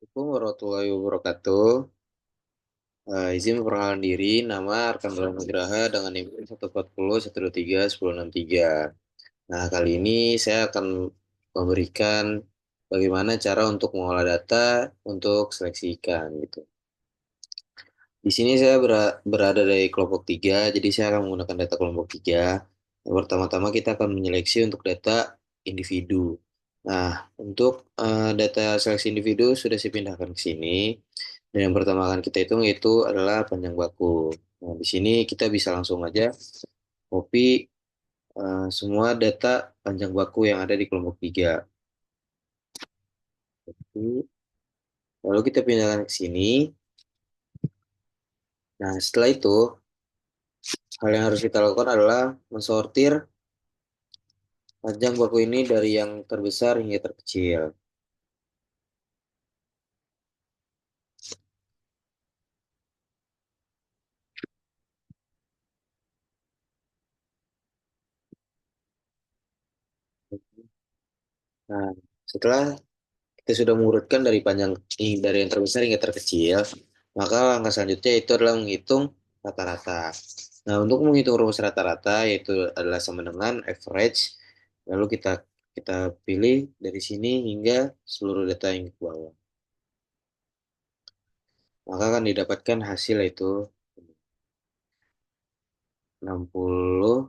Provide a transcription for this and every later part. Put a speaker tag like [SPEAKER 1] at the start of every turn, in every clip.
[SPEAKER 1] Assalamualaikum warahmatullahi wabarakatuh. Izin memperkenalkan diri, nama Arkan Dharma Nugraha dengan NIM 140 123 1063. Nah, kali ini saya akan memberikan bagaimana cara untuk mengolah data untuk seleksi ikan gitu. Di sini saya berada dari kelompok 3, jadi saya akan menggunakan data kelompok 3. Yang pertama-tama kita akan menyeleksi untuk data individu. Nah, untuk data seleksi individu sudah saya pindahkan ke sini. Dan yang pertama akan kita hitung itu adalah panjang baku. Nah, di sini kita bisa langsung aja copy semua data panjang baku yang ada di kelompok 3. Lalu kita pindahkan ke sini. Nah, setelah itu, hal yang harus kita lakukan adalah mensortir panjang baku ini dari yang terbesar hingga terkecil. Nah, setelah kita sudah mengurutkan dari yang terbesar hingga terkecil, maka langkah selanjutnya itu adalah menghitung rata-rata. Nah, untuk menghitung rumus rata-rata yaitu adalah sama dengan average, lalu kita pilih dari sini hingga seluruh data yang ke bawah. Maka akan didapatkan hasil yaitu 60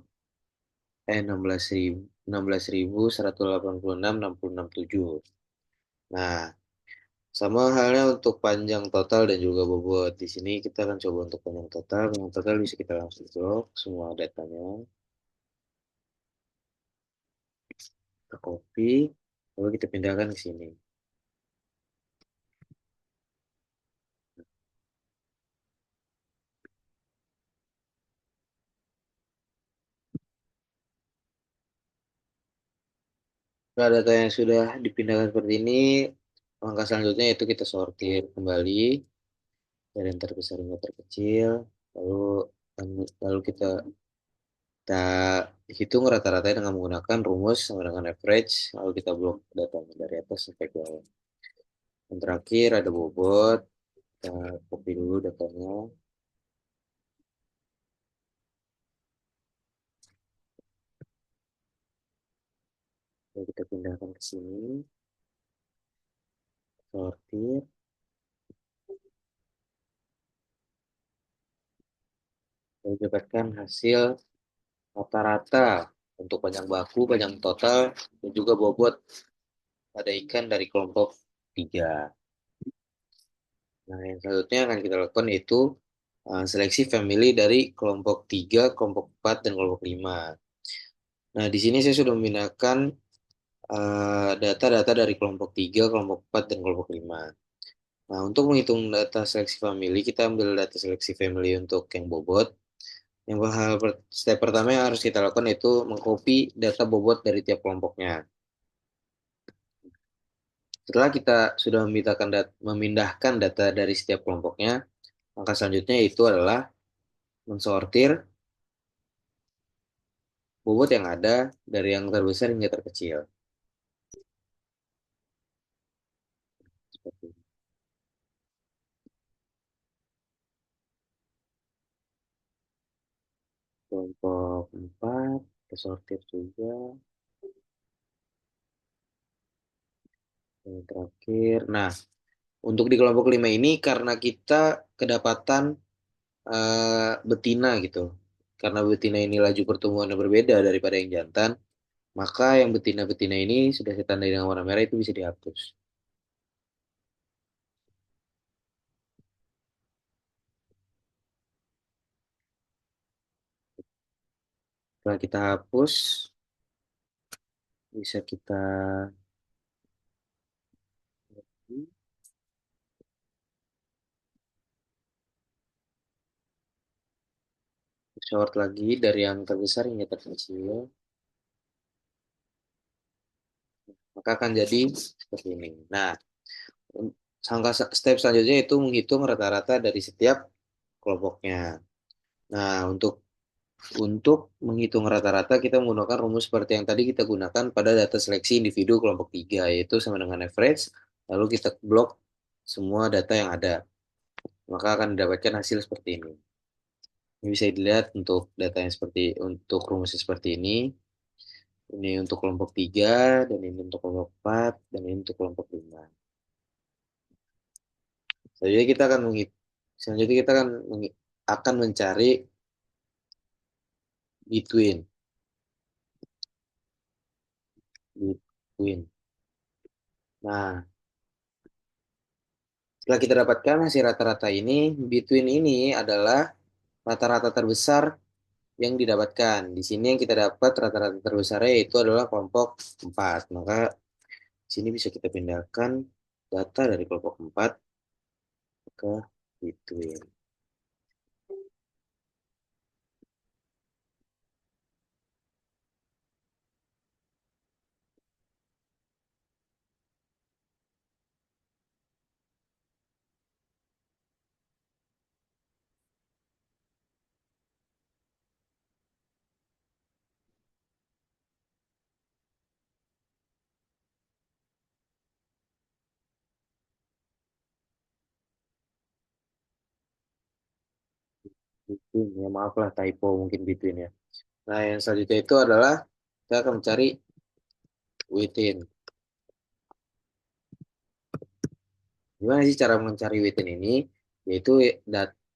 [SPEAKER 1] 16.000 186 66,7. Nah, sama halnya untuk panjang total dan juga bobot. Di sini kita akan coba untuk panjang total. Panjang total bisa kita langsung blok semua datanya. Kita copy, lalu kita pindahkan ke sini. Setelah data yang sudah dipindahkan seperti ini, langkah selanjutnya itu kita sortir kembali dari yang terbesar hingga terkecil. Lalu lalu kita hitung rata-rata dengan menggunakan rumus sama dengan average. Lalu kita blok datanya dari atas sampai ke bawah. Yang terakhir ada bobot. Kita copy dulu datanya. Lalu kita pindahkan ke sini. Sortir. Lalu dapatkan hasil rata-rata untuk panjang baku, panjang total, dan juga bobot pada ikan dari kelompok 3. Nah, yang selanjutnya akan kita lakukan yaitu seleksi family dari kelompok 3, kelompok 4, dan kelompok 5. Nah, di sini saya sudah memindahkan data-data dari kelompok 3, kelompok 4, dan kelompok 5. Nah, untuk menghitung data seleksi family, kita ambil data seleksi family untuk yang bobot. Step pertama yang harus kita lakukan itu mengcopy data bobot dari tiap kelompoknya. Setelah kita sudah memindahkan data dari setiap kelompoknya, langkah selanjutnya itu adalah mensortir bobot yang ada dari yang terbesar hingga terkecil. Seperti ini. Kelompok 4, kita sortir juga. Yang terakhir. Nah, untuk di kelompok 5 ini karena kita kedapatan betina gitu. Karena betina ini laju pertumbuhannya berbeda daripada yang jantan, maka yang betina-betina ini sudah saya tandai dengan warna merah itu bisa dihapus. Setelah kita hapus, bisa kita short lagi dari yang terbesar hingga terkecil, maka akan jadi seperti ini. Nah, step selanjutnya itu menghitung rata-rata dari setiap kelompoknya. Nah, untuk menghitung rata-rata kita menggunakan rumus seperti yang tadi kita gunakan pada data seleksi individu kelompok 3 yaitu sama dengan average, lalu kita blok semua data yang ada. Maka akan mendapatkan hasil seperti ini. Ini bisa dilihat untuk data yang seperti untuk rumusnya seperti ini. Ini untuk kelompok 3 dan ini untuk kelompok 4 dan ini untuk kelompok 5. Selanjutnya kita akan selanjutnya kita akan mencari between. Between. Nah, setelah kita dapatkan hasil rata-rata ini, between ini adalah rata-rata terbesar yang didapatkan. Di sini yang kita dapat rata-rata terbesarnya itu adalah kelompok 4. Maka di sini bisa kita pindahkan data dari kelompok 4 ke between. Between, ya maaf lah typo mungkin between ya. Nah, yang selanjutnya itu adalah kita akan mencari within. Gimana sih cara mencari within ini? Yaitu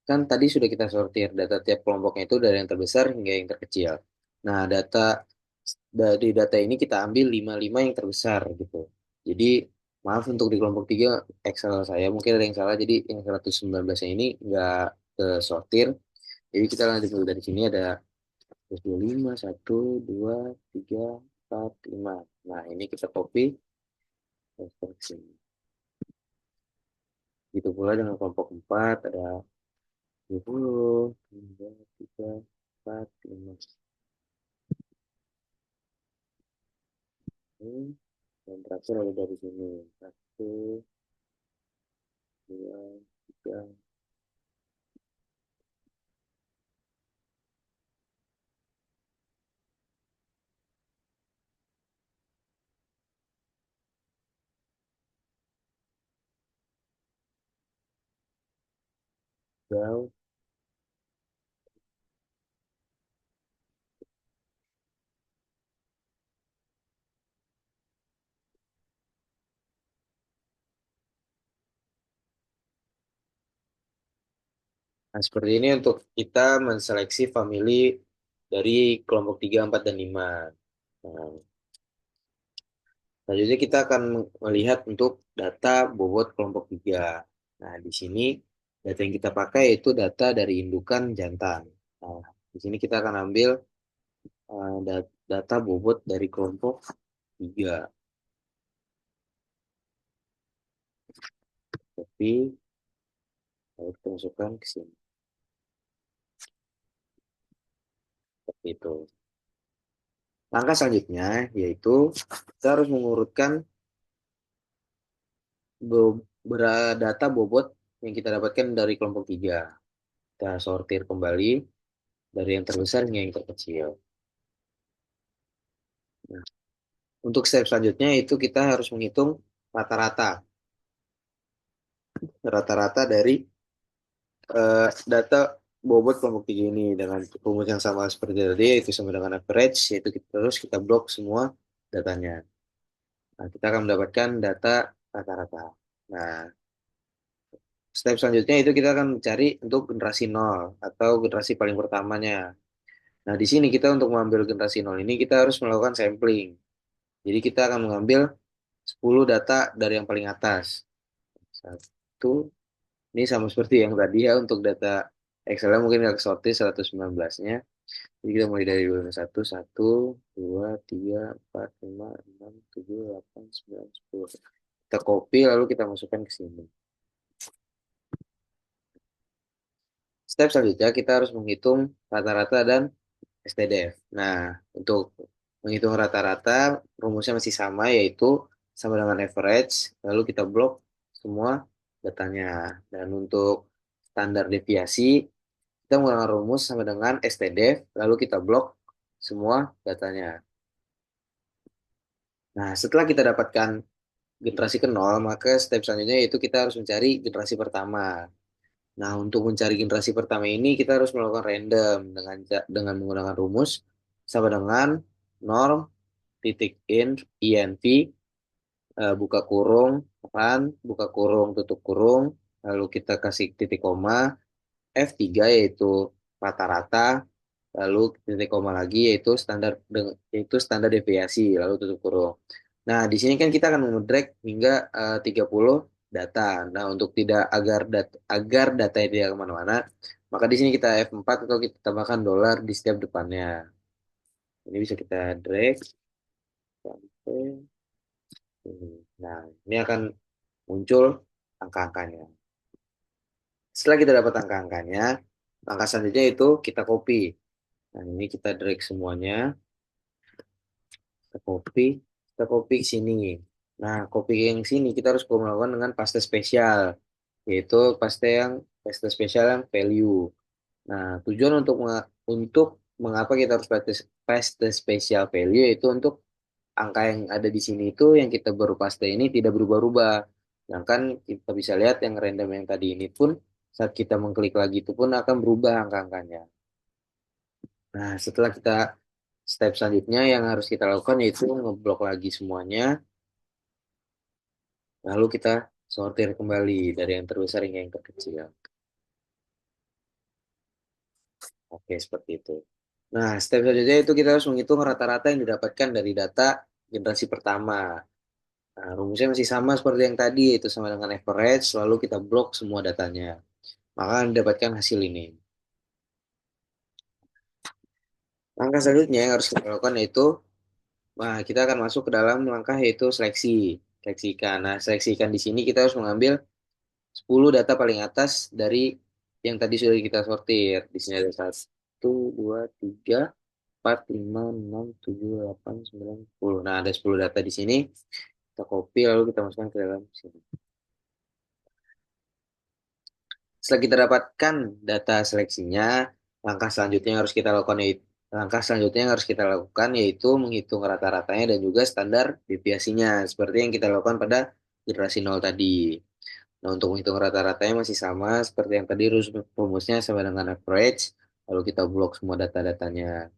[SPEAKER 1] kan tadi sudah kita sortir data tiap kelompoknya itu dari yang terbesar hingga yang terkecil. Nah, dari data ini kita ambil 55 yang terbesar gitu. Jadi, maaf untuk di kelompok 3 Excel saya mungkin ada yang salah. Jadi, yang 119 ini nggak ke sortir. Jadi, kita lanjut dulu dari sini ada 125, 1, 2, 3, 4, 5. Nah, ini kita copy. Paste ke sini. Gitu pula dengan kelompok 4 ada 20, 2, 3, 4, 5. Ini. Dan terakhir ada dari sini. 1, 2, 3, jauh. Nah, seperti ini untuk kita menseleksi family dari kelompok 3, 4, dan 5. Nah, selanjutnya kita akan melihat untuk data bobot kelompok 3. Nah, di sini data yang kita pakai itu data dari indukan jantan. Nah, di sini kita akan ambil data bobot dari kelompok 3. Tapi, lalu kita masukkan ke sini. Seperti itu. Langkah selanjutnya yaitu kita harus mengurutkan data bobot yang kita dapatkan dari kelompok 3. Kita sortir kembali dari yang terbesar hingga yang terkecil. Nah, untuk step selanjutnya itu kita harus menghitung rata-rata. Rata-rata dari data bobot kelompok 3 ini dengan rumus yang sama seperti tadi, yaitu sama dengan average, yaitu terus kita blok semua datanya. Nah, kita akan mendapatkan data rata-rata. Nah, step selanjutnya itu kita akan mencari untuk generasi nol atau generasi paling pertamanya. Nah, di sini kita untuk mengambil generasi nol ini kita harus melakukan sampling. Jadi kita akan mengambil 10 data dari yang paling atas. Satu, ini sama seperti yang tadi ya untuk data Excel mungkin nggak kesortir 119-nya. Jadi kita mulai dari dulu. Satu, satu, dua, tiga, empat, lima, enam, tujuh, delapan, sembilan, sepuluh. Kita copy lalu kita masukkan ke sini. Step selanjutnya kita harus menghitung rata-rata dan STDF. Nah, untuk menghitung rata-rata, rumusnya masih sama, yaitu sama dengan average, lalu kita blok semua datanya. Dan untuk standar deviasi, kita menggunakan rumus sama dengan STDF, lalu kita blok semua datanya. Nah, setelah kita dapatkan generasi ke nol, maka step selanjutnya yaitu kita harus mencari generasi pertama. Nah, untuk mencari generasi pertama ini kita harus melakukan random dengan menggunakan rumus sama dengan norm titik inv buka kurung run buka kurung tutup kurung, lalu kita kasih titik koma F3 yaitu rata-rata, lalu titik koma lagi yaitu standar deviasi, lalu tutup kurung. Nah, di sini kan kita akan mengedrag hingga 30 data. Nah, untuk tidak agar data tidak kemana-mana, maka di sini kita F4 atau kita tambahkan dolar di setiap depannya. Ini bisa kita drag sampai sini. Nah, ini akan muncul angka-angkanya. Setelah kita dapat angka-angkanya, langkah selanjutnya itu kita copy. Nah, ini kita drag semuanya, kita copy, ke sini. Nah, copy yang sini kita harus melakukan dengan paste spesial, yaitu paste spesial yang value. Nah, tujuan untuk mengapa kita harus paste spesial value yaitu untuk angka yang ada di sini itu yang kita baru paste ini tidak berubah-ubah. Sedangkan kita bisa lihat yang random yang tadi ini pun saat kita mengklik lagi itu pun akan berubah angka-angkanya. Nah, setelah kita step selanjutnya yang harus kita lakukan yaitu ngeblok lagi semuanya, lalu kita sortir kembali dari yang terbesar hingga yang terkecil. Oke, seperti itu. Nah, step selanjutnya itu kita harus menghitung rata-rata yang didapatkan dari data generasi pertama. Nah, rumusnya masih sama seperti yang tadi, yaitu sama dengan average, lalu kita blok semua datanya. Maka akan didapatkan hasil ini. Langkah selanjutnya yang harus kita lakukan yaitu, nah, kita akan masuk ke dalam langkah yaitu seleksi. Seleksikan. Nah, seleksikan di sini kita harus mengambil 10 data paling atas dari yang tadi sudah kita sortir. Di sini ada 1, 2, 3, 4, 5, 6, 7, 8, 9, 10. Nah, ada 10 data di sini. Kita copy lalu kita masukkan ke dalam sini. Setelah kita dapatkan data seleksinya, langkah selanjutnya yang harus kita lakukan yaitu langkah selanjutnya yang harus kita lakukan yaitu menghitung rata-ratanya dan juga standar deviasinya seperti yang kita lakukan pada generasi nol tadi. Nah, untuk menghitung rata-ratanya masih sama seperti yang tadi rumusnya sama dengan average, lalu kita blok semua data-datanya.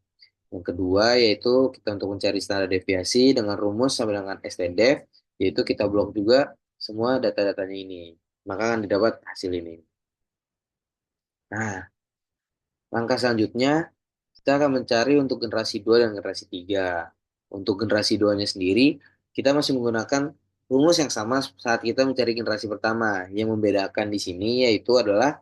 [SPEAKER 1] Yang kedua yaitu kita untuk mencari standar deviasi dengan rumus sama dengan stdef, yaitu kita blok juga semua data-datanya ini. Maka akan didapat hasil ini. Nah, langkah selanjutnya, kita akan mencari untuk generasi 2 dan generasi 3. Untuk generasi 2-nya sendiri, kita masih menggunakan rumus yang sama saat kita mencari generasi pertama. Yang membedakan di sini yaitu adalah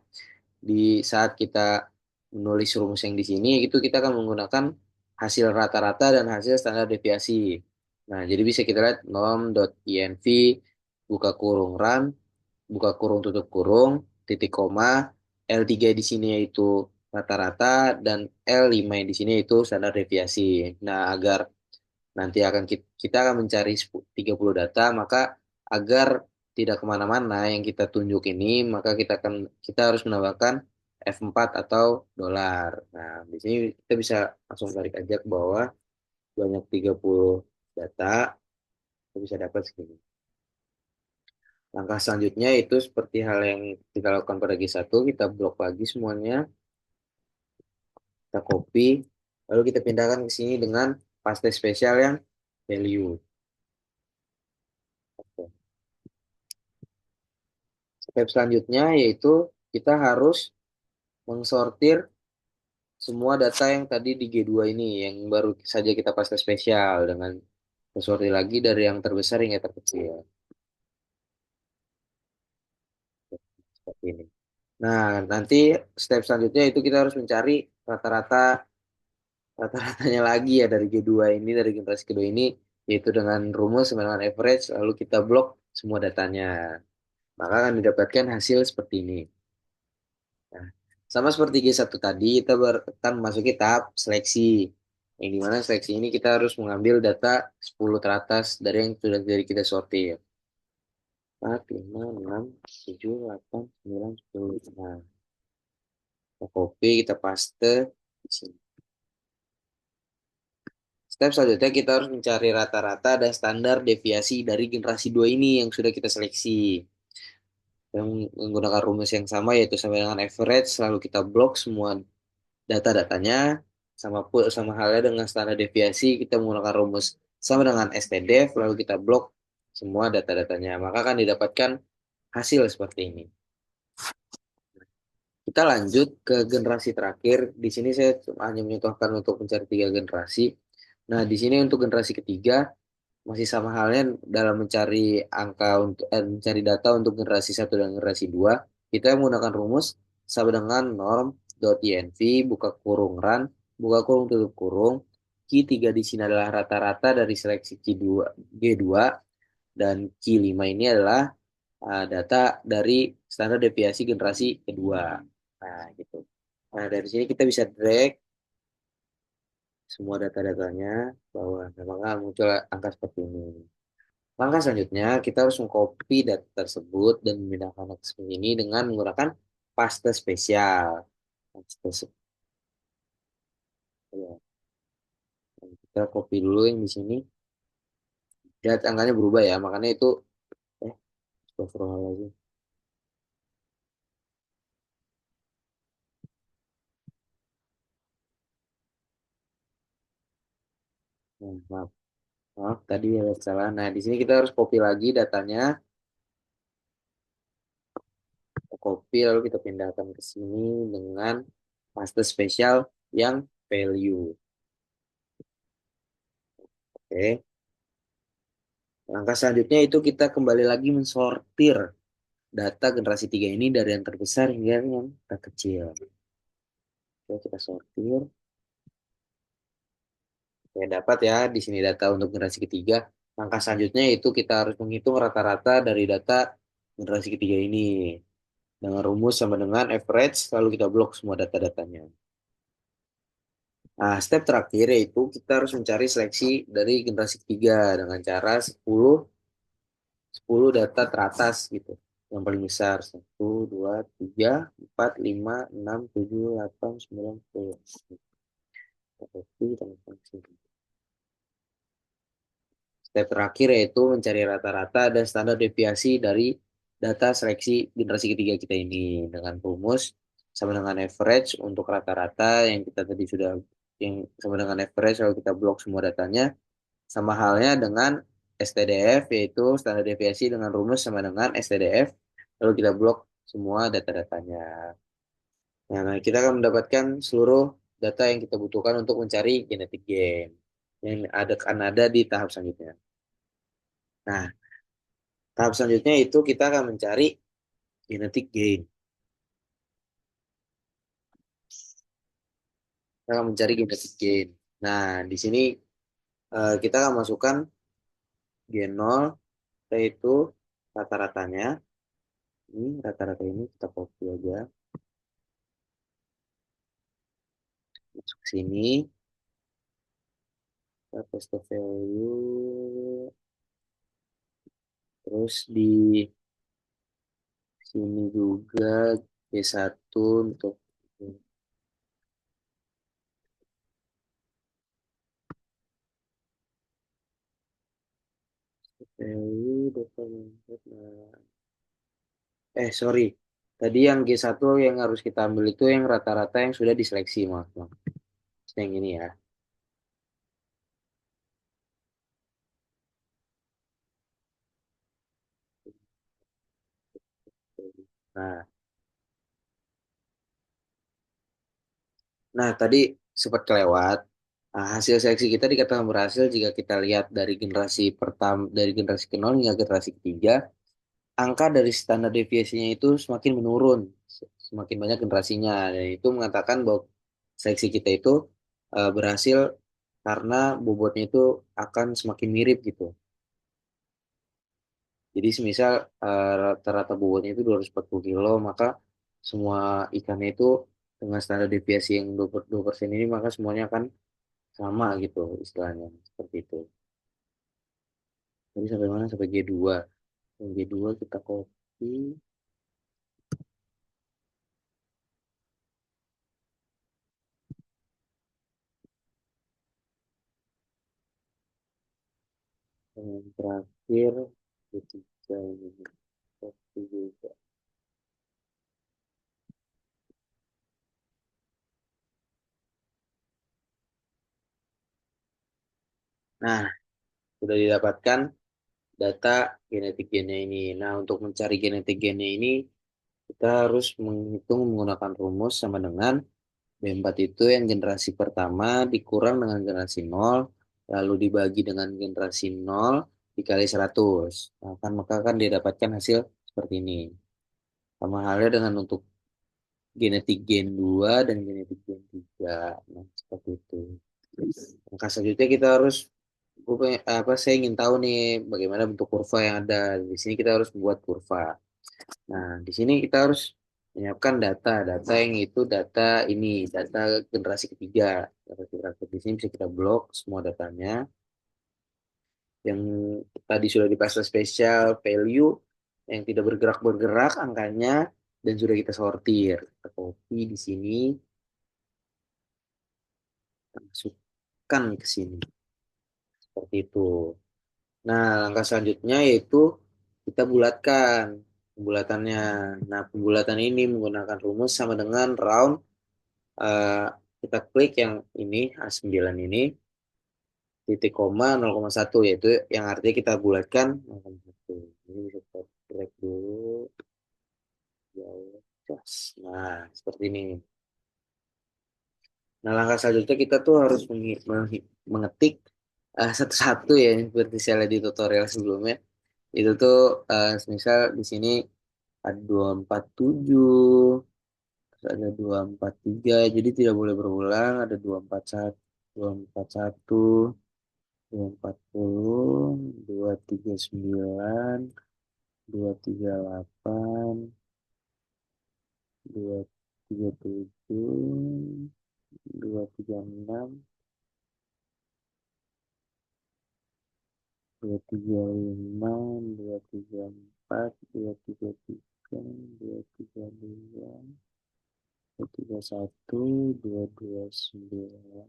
[SPEAKER 1] di saat kita menulis rumus yang di sini, itu kita akan menggunakan hasil rata-rata dan hasil standar deviasi. Nah, jadi bisa kita lihat norm.inv, buka kurung run, buka kurung tutup kurung, titik koma, L3 di sini yaitu rata-rata dan L5 yang di sini yaitu standar deviasi. Nah, agar nanti kita akan mencari 30 data, maka agar tidak kemana-mana yang kita tunjuk ini, maka kita harus menambahkan F4 atau dolar. Nah, di sini kita bisa langsung tarik aja ke bawah, banyak 30 data, kita bisa dapat segini. Langkah selanjutnya itu seperti hal yang kita lakukan pada G1, kita blok lagi semuanya, kita copy, lalu kita pindahkan ke sini dengan paste spesial yang value. Oke. Step selanjutnya yaitu kita harus mengsortir semua data yang tadi di G2 ini, yang baru saja kita paste spesial dengan sortir lagi dari yang terbesar hingga terkecil. Seperti ini. Nah, nanti step selanjutnya itu kita harus mencari rata-ratanya lagi ya dari G2 ini, dari generasi kedua ini, yaitu dengan rumus sama dengan average, lalu kita blok semua datanya. Maka akan didapatkan hasil seperti ini. Nah, sama seperti G1 tadi, kita akan memasuki tahap seleksi. Yang dimana seleksi ini kita harus mengambil data 10 teratas dari yang sudah dari kita sortir. 4, 5, 6, 7, 8, 9, 10. Nah, kita copy, kita paste di sini. Step selanjutnya kita harus mencari rata-rata dan standar deviasi dari generasi 2 ini yang sudah kita seleksi. Yang menggunakan rumus yang sama yaitu sama dengan average, lalu kita blok semua data-datanya, sama halnya dengan standar deviasi, kita menggunakan rumus sama dengan stdef, lalu kita blok semua data-datanya. Maka akan didapatkan hasil seperti ini. Kita lanjut ke generasi terakhir. Di sini saya hanya mencontohkan untuk mencari tiga generasi. Nah, di sini untuk generasi ketiga masih sama halnya dalam mencari angka untuk mencari data untuk generasi satu dan generasi 2. Kita menggunakan rumus sama dengan norm.inv buka kurung run buka kurung tutup kurung. Q3 di sini adalah rata-rata dari seleksi G2 dan Q5 ini adalah data dari standar deviasi generasi kedua. Nah, gitu. Nah, dari sini kita bisa drag semua data-datanya bahwa memang muncul angka seperti ini. Langkah selanjutnya, kita harus mengcopy data tersebut dan memindahkan data seperti ini dengan menggunakan paste spesial. Paste spesial. Kita copy dulu yang di sini. Lihat angkanya berubah ya, makanya itu eh astagfirullahaladzim. Maaf, maaf tadi ada salah. Nah, di sini kita harus copy lagi datanya, kita copy lalu kita pindahkan ke sini dengan paste spesial yang value. Oke. Langkah selanjutnya itu kita kembali lagi mensortir data generasi 3 ini dari yang terbesar hingga yang terkecil. Oke, kita sortir. Ya, dapat ya di sini data untuk generasi ketiga. Langkah selanjutnya itu kita harus menghitung rata-rata dari data generasi ketiga ini. Dengan rumus sama dengan average, lalu kita blok semua data-datanya. Nah, step terakhir yaitu kita harus mencari seleksi dari generasi ketiga dengan cara 10 data teratas gitu. Yang paling besar, 1, 2, 3, 4, 5, 6, 7, 8, 9, 10. Step terakhir yaitu mencari rata-rata dan standar deviasi dari data seleksi generasi ketiga kita ini dengan rumus sama dengan average untuk rata-rata yang kita tadi sudah yang sama dengan average lalu kita blok semua datanya sama halnya dengan STDF yaitu standar deviasi dengan rumus sama dengan STDF lalu kita blok semua data-datanya. Nah, kita akan mendapatkan seluruh data yang kita butuhkan untuk mencari genetic gain yang ada di tahap selanjutnya. Nah, tahap selanjutnya itu kita akan mencari genetic gain. Kita akan mencari genetic gain. Nah, di sini kita akan masukkan gen 0, yaitu rata-ratanya. Ini rata-rata ini kita copy aja. Masuk ke sini. Kita paste value. Terus di sini juga G1 untuk value documented. Sorry. Tadi yang G1 yang harus kita ambil itu yang rata-rata yang sudah diseleksi, maaf, maaf. Yang ini ya. Nah, tadi sempat kelewat. Nah, hasil seleksi kita dikatakan berhasil jika kita lihat dari generasi pertama, dari generasi ke nol hingga generasi ketiga, angka dari standar deviasinya itu semakin menurun, semakin banyak generasinya. Dan itu mengatakan bahwa seleksi kita itu berhasil karena bobotnya itu akan semakin mirip gitu. Jadi semisal rata-rata bobotnya itu 240 kilo, maka semua ikannya itu dengan standar deviasi yang 2% ini, maka semuanya akan sama gitu istilahnya. Seperti itu. Jadi sampai mana? Sampai G2. Yang G2 kita copy. yang terakhir ketiga ini satu juga. Nah, sudah didapatkan data genetik gennya ini. Nah, untuk mencari genetik gennya ini, kita harus menghitung menggunakan rumus sama dengan B4 itu yang generasi pertama dikurang dengan generasi nol, lalu dibagi dengan generasi nol dikali 100. Nah, kan maka kan didapatkan hasil seperti ini. Sama halnya dengan untuk genetik gen 2 dan genetik gen 3. Nah, seperti itu. Langkah selanjutnya kita harus saya ingin tahu nih bagaimana bentuk kurva yang ada. Di sini kita harus membuat kurva. Nah, di sini kita harus menyiapkan data yang itu data ini, data generasi ketiga. Data generasi ketiga di sini bisa kita blok semua datanya. Yang tadi sudah dipasang spesial value, yang tidak bergerak-bergerak angkanya, dan sudah kita sortir. Kita copy di sini, kita masukkan ke sini. Seperti itu. Nah, langkah selanjutnya yaitu kita bulatkan pembulatannya. Nah, pembulatan ini menggunakan rumus sama dengan round. eh, Kita klik yang ini, A9 ini, titik koma 0,1, yaitu yang artinya kita bulatkan 0,1. Ini bisa kita drag dulu. Jauh. Nah, seperti ini. Nah, langkah selanjutnya kita tuh harus mengetik satu-satu ya, seperti saya lihat di tutorial sebelumnya. Itu tuh misal di sini ada 247, terus ada 243, jadi tidak boleh berulang, ada 241, 241, 240, 239, 238, 237, 236, 235, 234, 233, 232, 231, 229,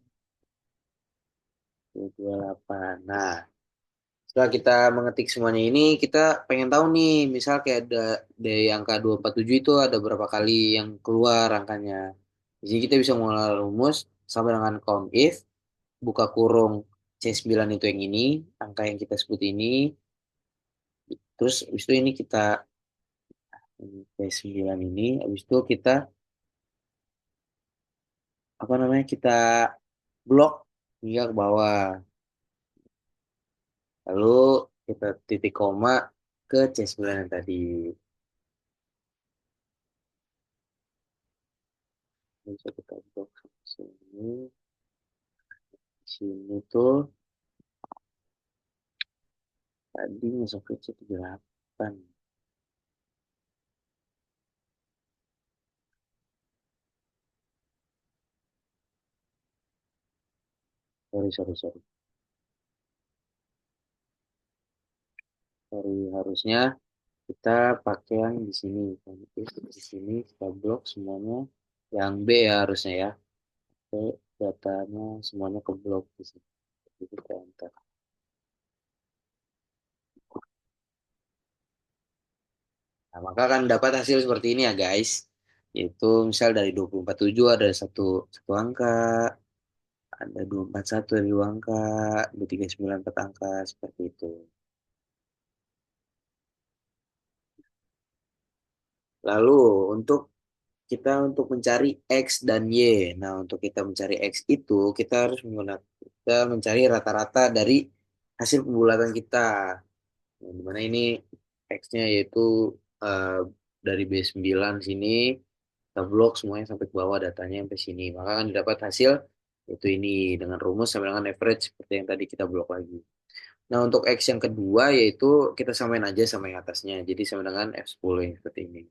[SPEAKER 1] 228. Nah, setelah kita mengetik semuanya ini, kita pengen tahu nih, misal kayak ada dari angka 247 itu ada berapa kali yang keluar angkanya. Jadi kita bisa mengeluarkan rumus sama dengan count if, buka kurung C9 itu yang ini, angka yang kita sebut ini, terus habis itu ini kita C9 ini, habis itu kita apa namanya, kita blok hingga ke bawah. Lalu kita titik koma ke C9 yang tadi. Bisa kita blok sampai sini. Di sini tuh tadi masuk ke C38. Sorry, sorry, sorry. Sorry, harusnya kita pakai yang di sini. Di sini kita blok semuanya. Yang B ya harusnya ya. Oke, datanya semuanya ke blok di sini. Jadi kita enter. Nah, maka akan dapat hasil seperti ini ya guys. Yaitu misal dari 247 ada satu angka, ada 241 dari 2 angka, 239 4 angka, seperti itu. Lalu untuk untuk mencari X dan Y. Nah, untuk kita mencari X itu kita harus kita mencari rata-rata dari hasil pembulatan kita. Nah, dimana ini X-nya yaitu eh, dari B9 sini kita blok semuanya sampai ke bawah datanya sampai sini. Maka akan didapat hasil itu ini dengan rumus sama dengan average seperti yang tadi kita blok lagi. Nah, untuk X yang kedua yaitu kita samain aja sama yang atasnya. Jadi sama dengan F10 yang seperti ini.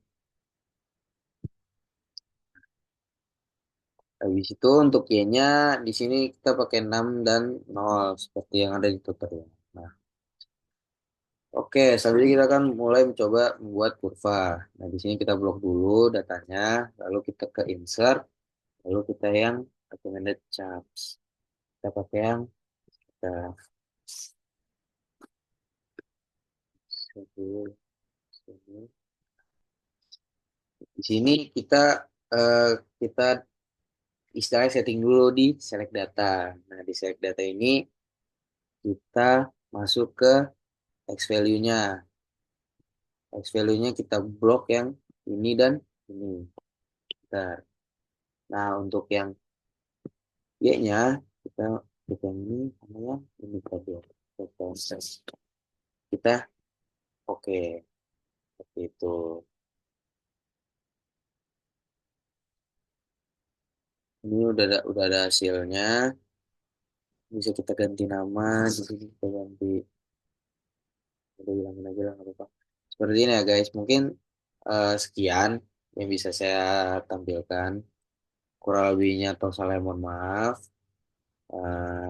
[SPEAKER 1] Habis itu untuk Y-nya di sini kita pakai 6 dan 0 seperti yang ada di tutorial. Nah, oke, selanjutnya kita akan mulai mencoba membuat kurva. Nah, di sini kita blok dulu datanya, lalu kita ke insert, lalu kita yang recommended charts. Kita pakai yang kita Di sini eh, kita istilahnya setting dulu di select data. Nah, di select data ini kita masuk ke X value-nya. X value-nya kita blok yang ini dan ini. Bentar. Nah, untuk yang Y-nya kita blok yang ini sama yang ini tadi. Proses. Kita oke seperti itu. Ini udah ada hasilnya. Bisa kita ganti nama, di sini kita ganti. Udah bilangin aja lah nggak apa-apa. Seperti ini ya guys. Mungkin sekian yang bisa saya tampilkan. Kurang lebihnya atau salah mohon maaf. Eh,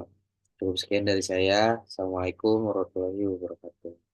[SPEAKER 1] Cukup sekian dari saya. Assalamualaikum warahmatullahi wabarakatuh.